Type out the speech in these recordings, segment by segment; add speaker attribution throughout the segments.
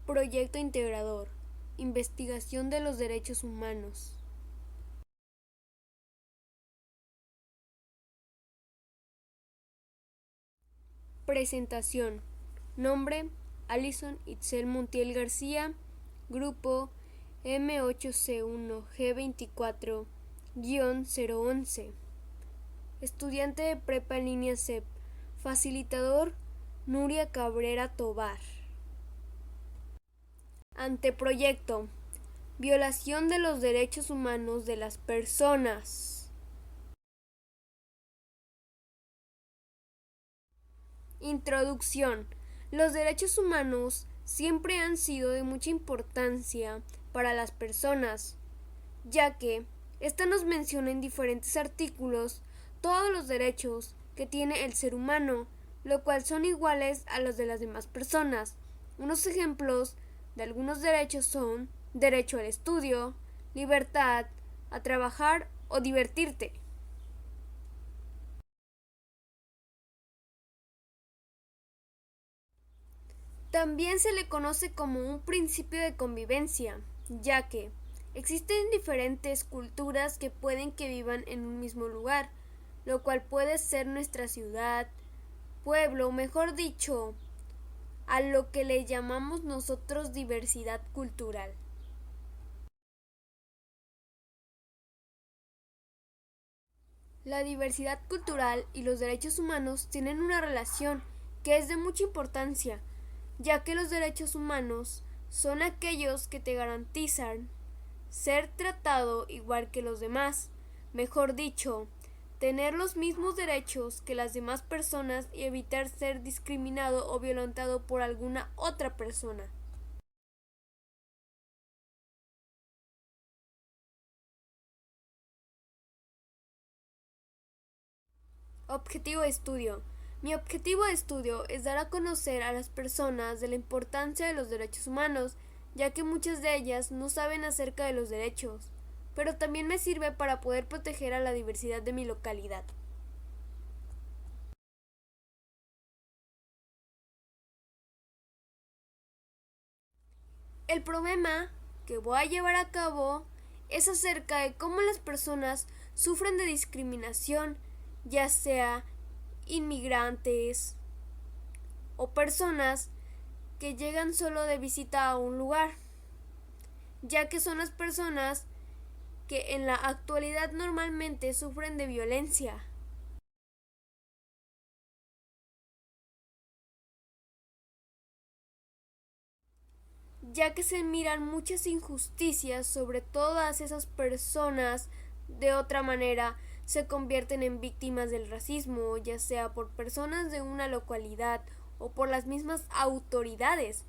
Speaker 1: Proyecto integrador. Investigación de los derechos humanos. Presentación. Nombre: Alison Itzel Montiel García. Grupo M8C1G24-011. Estudiante de prepa en línea CEP. Facilitador: Nuria Cabrera Tobar. Anteproyecto: violación de los derechos humanos de las personas. Introducción. Los derechos humanos siempre han sido de mucha importancia para las personas, ya que esta nos menciona en diferentes artículos todos los derechos que tiene el ser humano, lo cual son iguales a los de las demás personas. Unos ejemplos de algunos derechos son: derecho al estudio, libertad, a trabajar o divertirte. También se le conoce como un principio de convivencia, ya que existen diferentes culturas que pueden que vivan en un mismo lugar, lo cual puede ser nuestra ciudad, pueblo, mejor dicho, a lo que le llamamos nosotros diversidad cultural. La diversidad cultural y los derechos humanos tienen una relación que es de mucha importancia, ya que los derechos humanos son aquellos que te garantizan ser tratado igual que los demás, mejor dicho, tener los mismos derechos que las demás personas y evitar ser discriminado o violentado por alguna otra persona. Objetivo de estudio. Mi objetivo de estudio es dar a conocer a las personas de la importancia de los derechos humanos, ya que muchas de ellas no saben acerca de los derechos, pero también me sirve para poder proteger a la diversidad de mi localidad. El problema que voy a llevar a cabo es acerca de cómo las personas sufren de discriminación, ya sea inmigrantes o personas que llegan solo de visita a un lugar, ya que son las personas que en la actualidad normalmente sufren de violencia. Ya que se miran muchas injusticias sobre todas esas personas, de otra manera se convierten en víctimas del racismo, ya sea por personas de una localidad o por las mismas autoridades.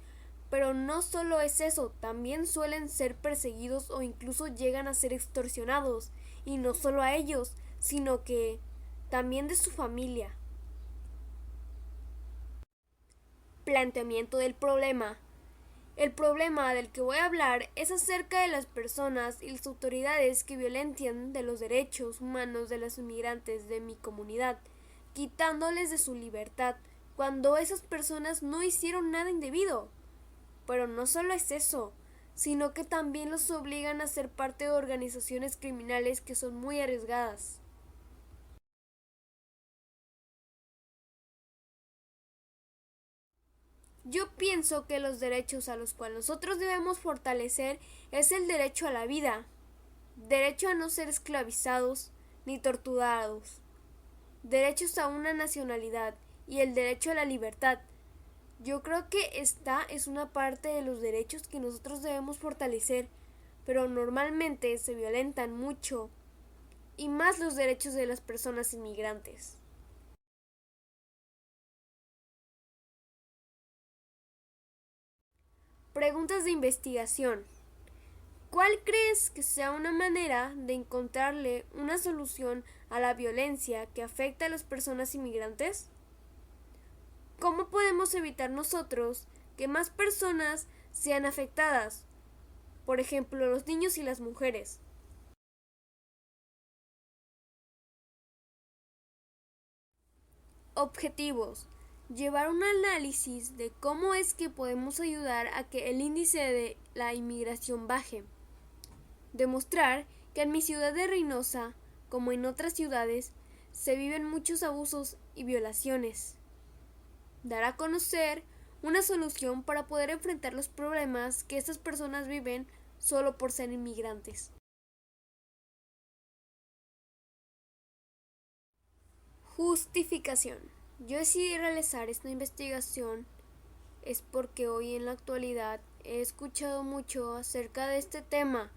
Speaker 1: Pero no solo es eso, también suelen ser perseguidos o incluso llegan a ser extorsionados, y no solo a ellos, sino que también de su familia. Planteamiento del problema. El problema del que voy a hablar es acerca de las personas y las autoridades que violentan de los derechos humanos de los inmigrantes de mi comunidad, quitándoles de su libertad cuando esas personas no hicieron nada indebido. Pero no solo es eso, sino que también los obligan a ser parte de organizaciones criminales que son muy arriesgadas. Yo pienso que los derechos a los cuales nosotros debemos fortalecer es el derecho a la vida, derecho a no ser esclavizados ni torturados, derechos a una nacionalidad y el derecho a la libertad. Yo creo que esta es una parte de los derechos que nosotros debemos fortalecer, pero normalmente se violentan mucho, y más los derechos de las personas inmigrantes. Preguntas de investigación. ¿Cuál crees que sea una manera de encontrarle una solución a la violencia que afecta a las personas inmigrantes? ¿Cómo podemos evitar nosotros que más personas sean afectadas? Por ejemplo, los niños y las mujeres. Objetivos. llevar un análisis de cómo es que podemos ayudar a que el índice de la inmigración baje. Demostrar que en mi ciudad de Reynosa, como en otras ciudades, se viven muchos abusos y violaciones. Dar a conocer una solución para poder enfrentar los problemas que estas personas viven solo por ser inmigrantes. Justificación. Yo decidí realizar esta investigación es porque hoy en la actualidad he escuchado mucho acerca de este tema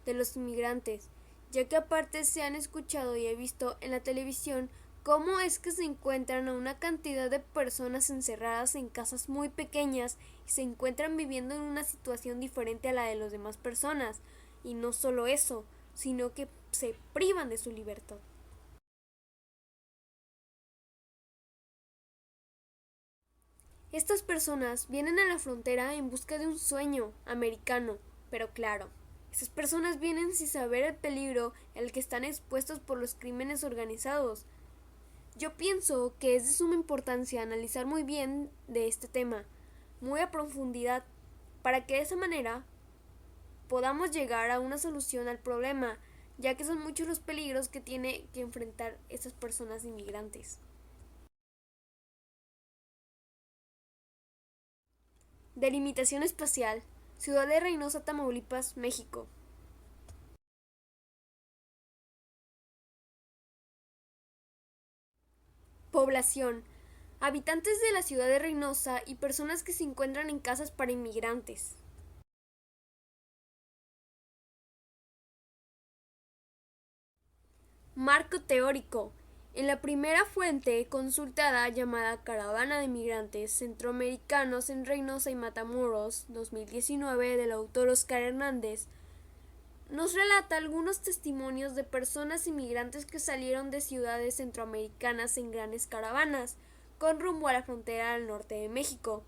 Speaker 1: de los inmigrantes, ya que aparte se han escuchado y he visto en la televisión cómo es que se encuentran a una cantidad de personas encerradas en casas muy pequeñas y se encuentran viviendo en una situación diferente a la de las demás personas. Y no solo eso, sino que se privan de su libertad. Estas personas vienen a la frontera en busca de un sueño americano, pero claro, esas personas vienen sin saber el peligro al que están expuestos por los crímenes organizados. Yo pienso que es de suma importancia analizar muy bien de este tema, muy a profundidad, para que de esa manera podamos llegar a una solución al problema, ya que son muchos los peligros que tiene que enfrentar estas personas inmigrantes. Delimitación espacial. Ciudad de Reynosa, Tamaulipas, México. Población. Habitantes de la ciudad de Reynosa y personas que se encuentran en casas para inmigrantes. Marco teórico. En la primera fuente consultada llamada Caravana de Migrantes Centroamericanos en Reynosa y Matamoros 2019 del autor Oscar Hernández, nos relata algunos testimonios de personas inmigrantes que salieron de ciudades centroamericanas en grandes caravanas, con rumbo a la frontera al norte de México,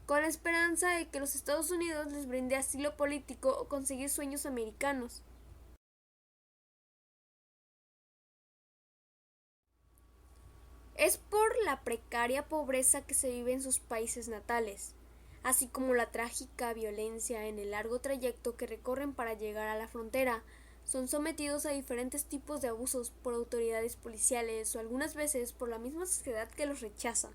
Speaker 1: con la esperanza de que los Estados Unidos les brinde asilo político o conseguir sueños americanos. Es por la precaria pobreza que se vive en sus países natales, así como la trágica violencia en el largo trayecto que recorren para llegar a la frontera. Son sometidos a diferentes tipos de abusos por autoridades policiales o algunas veces por la misma sociedad que los rechaza.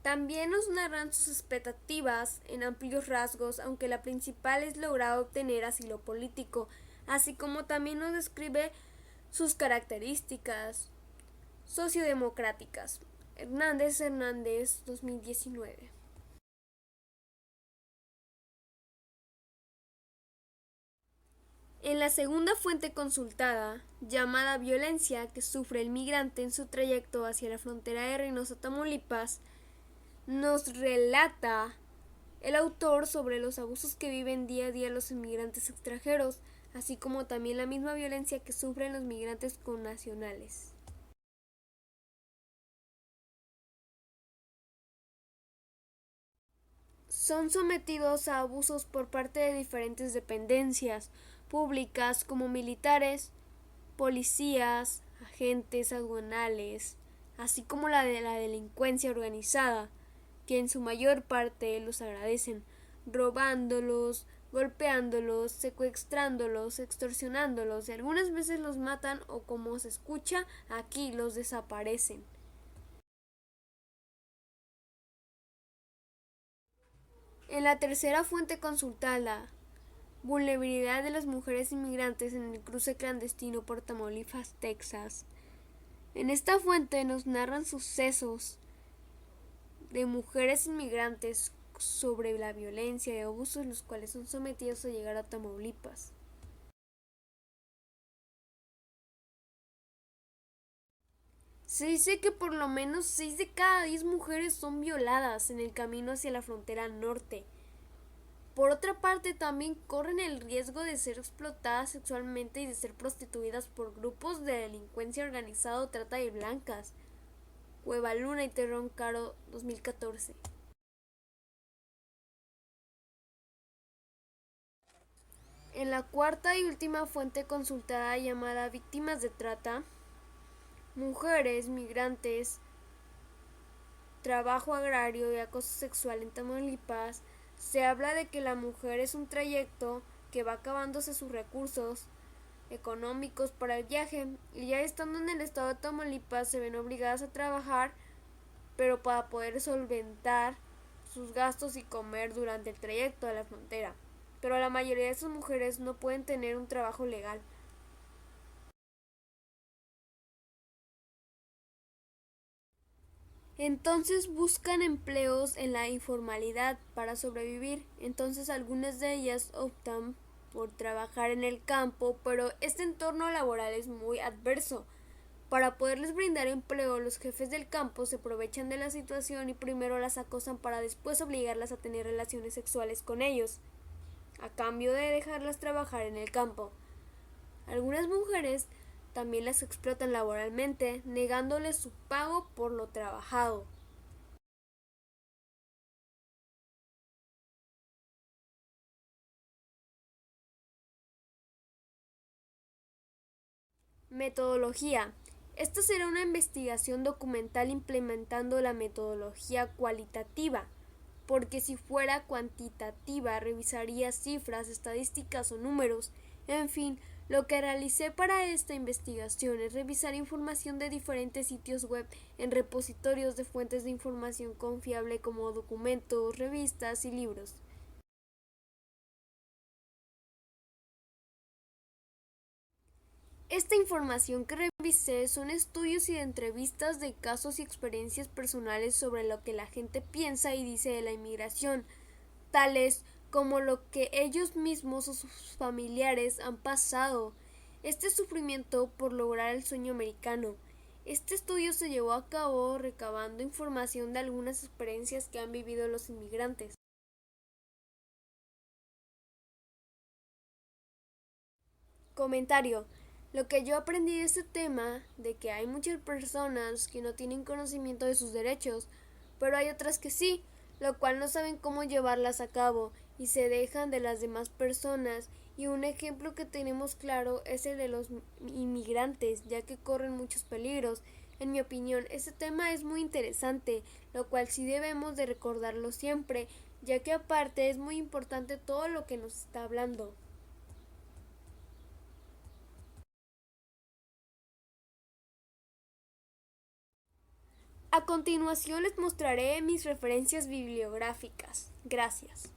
Speaker 1: También nos narran sus expectativas en amplios rasgos, aunque la principal es lograr obtener asilo político, así como también nos describe sus características sociodemocráticas. Hernández 2019. En la segunda fuente consultada, llamada Violencia que sufre el migrante en su trayecto hacia la frontera de Reynosa, Tamaulipas, nos relata el autor sobre los abusos que viven día a día los inmigrantes extranjeros, así como también la misma violencia que sufren los migrantes connacionales. Son sometidos a abusos por parte de diferentes dependencias públicas como militares, policías, agentes aduanales, así como la de la delincuencia organizada, que en su mayor parte los agradecen, robándolos, golpeándolos, secuestrándolos, extorsionándolos y algunas veces los matan o como se escucha aquí los desaparecen. En la tercera fuente consultada, vulnerabilidad de las mujeres inmigrantes en el cruce clandestino por Tamaulipas, Texas. En esta fuente nos narran sucesos de mujeres inmigrantes sobre la violencia y abusos los cuales son sometidos a llegar a Tamaulipas. Se dice que por lo menos 6 de cada 10 mujeres son violadas en el camino hacia la frontera norte. Por otra parte, también corren el riesgo de ser explotadas sexualmente y de ser prostituidas por grupos de delincuencia organizada o trata de blancas. Cueva Luna y Terrón Caro 2014. En la cuarta y última fuente consultada llamada Víctimas de Trata, Mujeres, Migrantes, Trabajo Agrario y Acoso Sexual en Tamaulipas, se habla de que la mujer es un trayecto que va acabándose sus recursos económicos para el viaje y ya estando en el estado de Tamaulipas se ven obligadas a trabajar, pero para poder solventar sus gastos y comer durante el trayecto a la frontera. Pero la mayoría de esas mujeres no pueden tener un trabajo legal. Entonces buscan empleos en la informalidad para sobrevivir. Entonces algunas de ellas optan por trabajar en el campo, pero este entorno laboral es muy adverso. Para poderles brindar empleo, los jefes del campo se aprovechan de la situación y primero las acosan para después obligarlas a tener relaciones sexuales con ellos, a cambio de dejarlas trabajar en el campo. Algunas mujeres también las explotan laboralmente, negándoles su pago por lo trabajado. Metodología. Esta será una investigación documental implementando la metodología cualitativa, porque si fuera cuantitativa revisaría cifras, estadísticas o números. En fin, lo que realicé para esta investigación es revisar información de diferentes sitios web en repositorios de fuentes de información confiable como documentos, revistas y libros. Esta información que revisé son estudios y entrevistas de casos y experiencias personales sobre lo que la gente piensa y dice de la inmigración, tales como lo que ellos mismos o sus familiares han pasado, este sufrimiento por lograr el sueño americano. Este estudio se llevó a cabo recabando información de algunas experiencias que han vivido los inmigrantes. Comentario. Lo que yo aprendí de este tema, de que hay muchas personas que no tienen conocimiento de sus derechos, pero hay otras que sí, lo cual no saben cómo llevarlas a cabo y se dejan de las demás personas. Y un ejemplo que tenemos claro es el de los inmigrantes, ya que corren muchos peligros. En mi opinión, este tema es muy interesante, lo cual sí debemos de recordarlo siempre, ya que aparte es muy importante todo lo que nos está hablando. A continuación les mostraré mis referencias bibliográficas. Gracias.